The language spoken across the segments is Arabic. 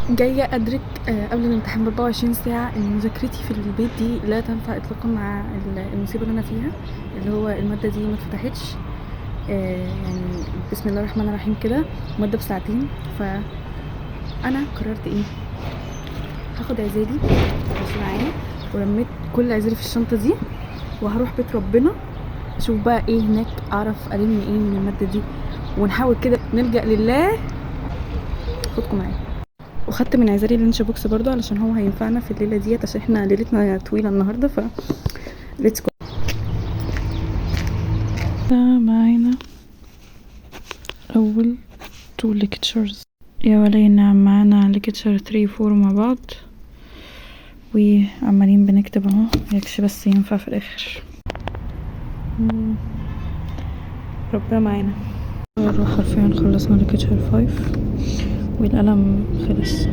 جايه ادرك قبل الامتحان ب24 ساعه ان مذاكرتي في البيت دي لا تنفع اطلاقا مع المصيبه اللي انا فيها، اللي هو الماده دي ما اتفتحتش. يعني بسم الله الرحمن الرحيم كده، ماده بساعتين. فانا قررت ايه، هاخد عزالي ماشي معايا، ولميت كل عزالي في الشنطه دي، وهروح بيت ربنا اشوف بقى ايه هناك، اعرف الم ايه من الماده دي، ونحاول كده نلجأ لله. خدكم معايا. وخدت من عزالي اللانش بوكس برضو علشان هو هينفعنا في الليله ديت، عشان احنا ليلتنا طويله النهارده. ف ليتس جو. ده معانا اول 2 ليكتشرز يا ولي النعم. معانا ليكتشر 3 و 4 مع بعض، وعمالين بنكتب اهو، يكش بس ينفع في الاخر. ربنا معانا. حرفيا خلصنا ليكتشر 5 والقلم خلص.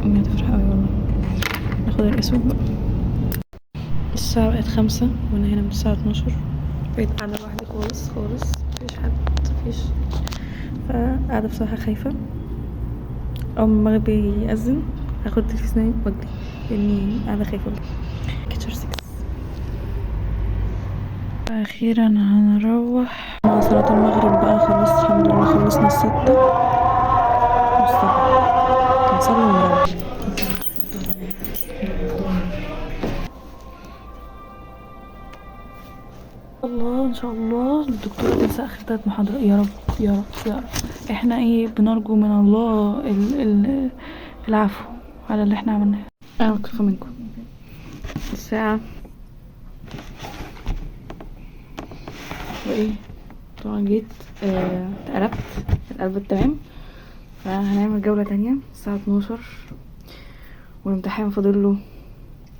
امي هتفرح اوي والله. ناخد الاسود بقى. الساعة بقت 5 وانا هنا من الساعة 12. بقيت قاعدة لوحدي خالص خالص، مفيش حد مفيش. فقاعدة بصراحة خايفة. اول ما المغرب يأذن هاخد التلفزيون واجري، لاني قاعدة خايفة. كتشر 6 اخيرا هنروح مع صلاة المغرب بقى. خلاص الحمد لله خلصنا 6 والسبعة، هنصلي ونروح. الله ان شاء الله الدكتورة تنسى اخر 3 محاضرات. يا رب يا رب يا رب. احنا ايه بنرجو من الله العفو على اللي احنا عملناه. انا مكفوفة منكم. الساعة وايه طبعا جيت اتقلبت اتقلبت تمام. فهنعمل جولة تانية الساعة 12، والامتحان فاضل له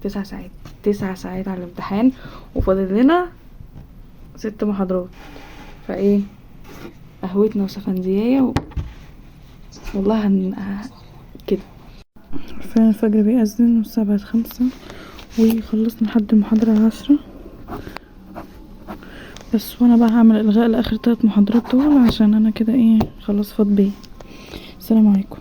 9 ساعات. 9 ساعات على الامتحان، وفاضل لنا 6 محاضرات. فايه قهوتنا وسفنزية والله كده. فعلا الفجر بيأذن والساعة بقت 5، وخلصنا لحد المحاضرة 10 بس. وانا بقى هعمل الغاء لاخر 3 محاضرات دول، عشان انا كده ايه خلاص فاض بيه. السلام عليكم.